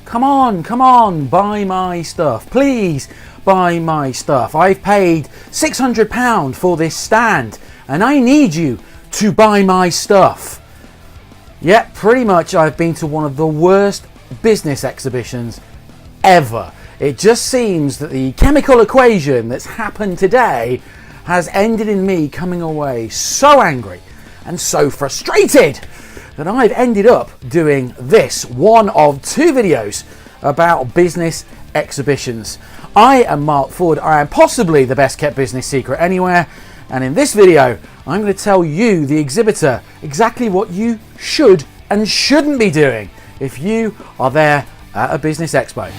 come on, buy my stuff. Please buy my stuff. I've paid £600 for this stand and I need you to buy my stuff. Yeah, pretty much I've been to one of the worst business exhibitions ever. It just seems that the chemical equation that's happened today has ended in me coming away so angry and so frustrated that I've ended up doing this, one of two videos about business exhibitions. I am Mark Ford. I am possibly the best kept business secret anywhere, and in this video I'm going to tell you, the exhibitor, exactly what you should and shouldn't be doing if you are there at a business expo.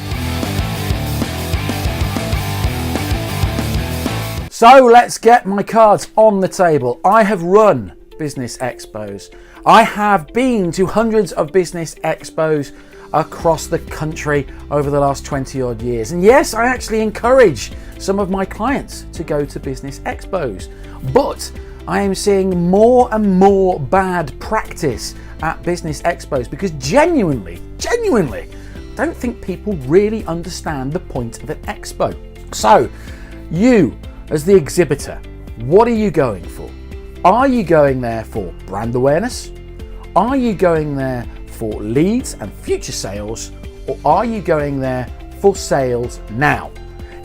So let's get my cards on the table. I have run business expos. I have been to hundreds of business expos across the country over the last 20 odd years. And yes, I actually encourage some of my clients to go to business expos, but I am seeing more and more bad practice at business expos because genuinely, don't think people really understand the point of an expo. So you, as the exhibitor, what are you going for? Are you going there for brand awareness? Are you going there for leads and future sales? Or are you going there for sales now?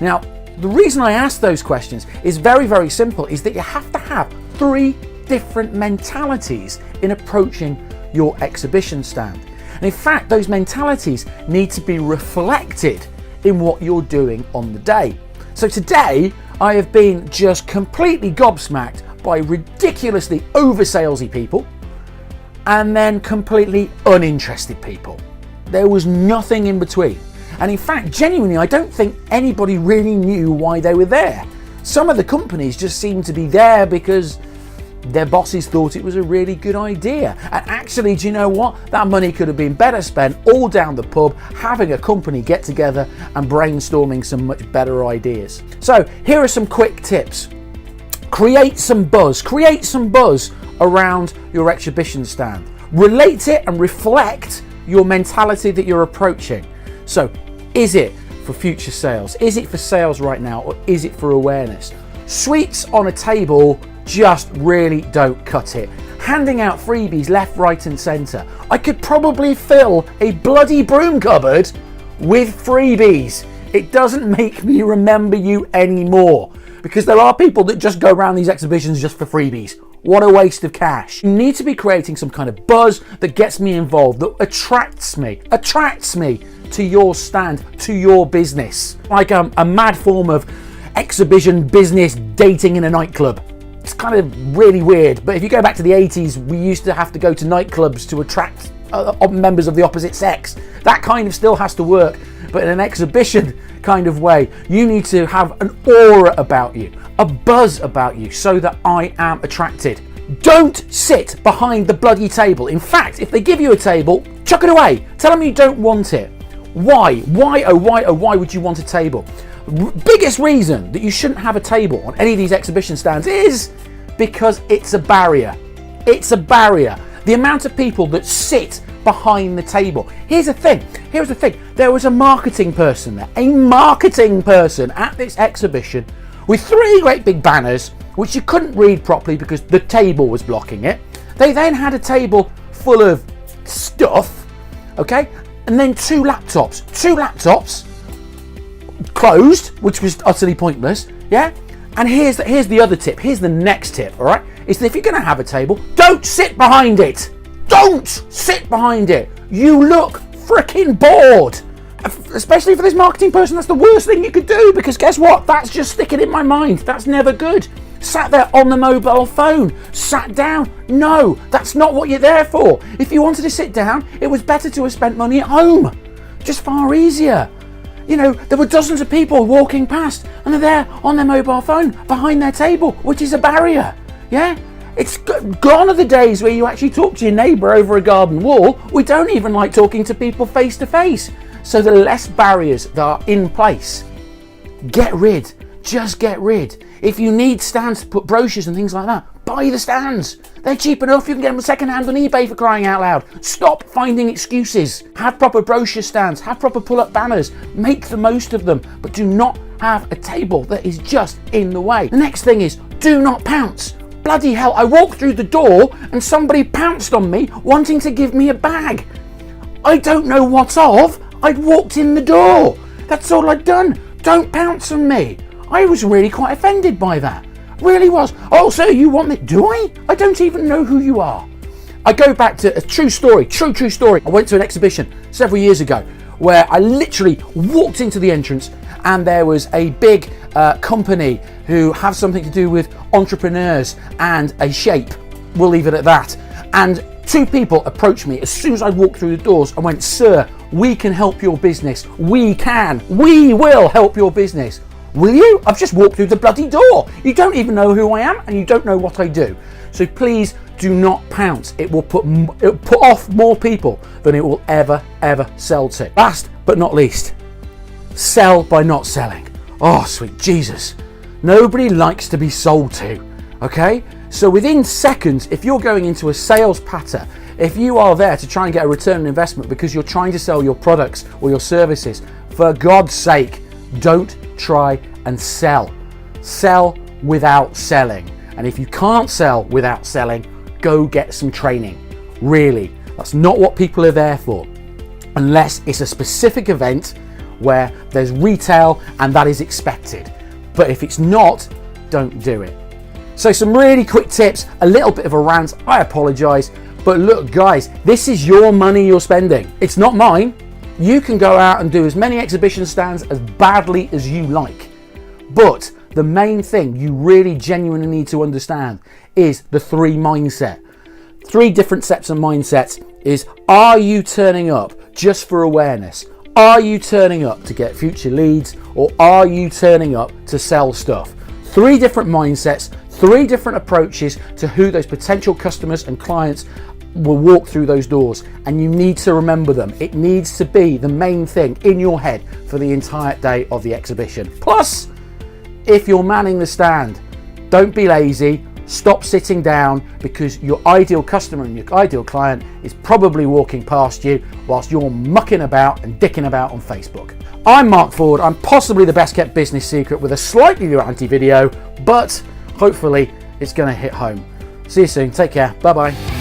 Now, the reason I ask those questions is very, very simple, is that you have to have three different mentalities in approaching your exhibition stand. And in fact, those mentalities need to be reflected in what you're doing on the day. So today, I have been just completely gobsmacked by ridiculously over-salesy people and then completely uninterested people. There was nothing in between. And in fact, genuinely, I don't think anybody really knew why they were there. Some of the companies just seemed to be there because their bosses thought it was a really good idea. And actually, do you know what? That money could have been better spent all down the pub, having a company get together and brainstorming some much better ideas. So here are some quick tips. Create some buzz around your exhibition stand. Relate it and reflect your mentality that you're approaching. So is it for future sales? Is it for sales right now? Or is it for awareness? Sweets on a table just really don't cut it. Handing out freebies left, right and centre. I could probably fill a bloody broom cupboard with freebies. It doesn't make me remember you anymore because there are people that just go around these exhibitions just for freebies. What a waste of cash. You need to be creating some kind of buzz that gets me involved, that attracts me to your stand, to your business. Like a mad form of exhibition business dating in a nightclub. It's kind of really weird, but if you go back to the 80s, we used to have to go to nightclubs to attract members of the opposite sex. That kind of still has to work, but in an exhibition kind of way, you need to have an aura about you, a buzz about you, so that I am attracted. Don't sit behind the bloody table. In fact, if they give you a table, chuck it away. Tell them you don't want it. Why? Why would you want a table? Biggest reason that you shouldn't have a table on any of these exhibition stands is because it's a barrier. It's a barrier. The amount of people that sit behind the table. Here's the thing. There was a marketing person there, at this exhibition with three great big banners, which you couldn't read properly because the table was blocking it. They then had a table full of stuff, okay? And then two laptops closed, which was utterly pointless, yeah? And here's the other tip. Here's the next tip, all right? Is that if you're going to have a table, don't sit behind it. Don't sit behind it. You look freaking bored. Especially for this marketing person, that's the worst thing you could do, because guess what? That's just sticking in my mind. That's never good. Sat there on the mobile phone, sat down. No, that's not what you're there for. If you wanted to sit down, it was better to have spent money at home. Just far easier. You know, there were dozens of people walking past and they're there on their mobile phone behind their table, which is a barrier. Yeah? It's gone are the days where you actually talk to your neighbour over a garden wall. We don't even like talking to people face to face. So the less barriers that are in place, just get rid. If you need stands to put brochures and things like that, Buy the stands. They're cheap enough. You can get them second hand on eBay, for crying out loud. Stop finding excuses. Have proper brochure stands. Have proper pull-up banners. Make the most of them, but do not have a table that is just in the way. The next thing is, do not pounce. Bloody hell, I walked through the door and somebody pounced on me wanting to give me a bag. I don't know what of. I'd walked in the door. That's all I'd done. Don't pounce on me. I was really quite offended by that. Really was. Oh, sir, you want me? Do I? I don't even know who you are. I go back to a true story, true story. I went to an exhibition several years ago where I literally walked into the entrance and there was a big company who have something to do with entrepreneurs and a shape. We'll leave it at that. And two people approached me as soon as I walked through the doors and went, sir, we can help your business. We will help your business. Will you? I've just walked through the bloody door. You don't even know who I am and you don't know what I do. So please do not pounce. It will put off more people than it will ever sell to. Last but not least, sell by not selling. Oh, sweet Jesus. Nobody likes to be sold to, okay? So within seconds, if you're going into a sales patter, if you are there to try and get a return on investment because you're trying to sell your products or your services, for God's sake, don't try and sell. Sell without selling. And if you can't sell without selling, go get some training. Really, that's not what people are there for. Unless it's a specific event where there's retail and that is expected. But if it's not, don't do it. So some really quick tips, a little bit of a rant, I apologize. But look guys, this is your money you're spending. It's not mine. You can go out and do as many exhibition stands as badly as you like. But the main thing you really genuinely need to understand is the three mindset. Three different sets of mindsets is, are you turning up just for awareness? Are you turning up to get future leads, or are you turning up to sell stuff? Three different mindsets, three different approaches to who those potential customers and clients will walk through those doors, and you need to remember them. It needs to be the main thing in your head for the entire day of the exhibition. Plus, if you're manning the stand, don't be lazy. Stop sitting down, because your ideal customer and your ideal client is probably walking past you whilst you're mucking about and dicking about on Facebook. I'm Mark Ford. I'm possibly the best kept business secret with a slightly ranty video, but hopefully it's going to hit home. See you soon. Take care. Bye bye.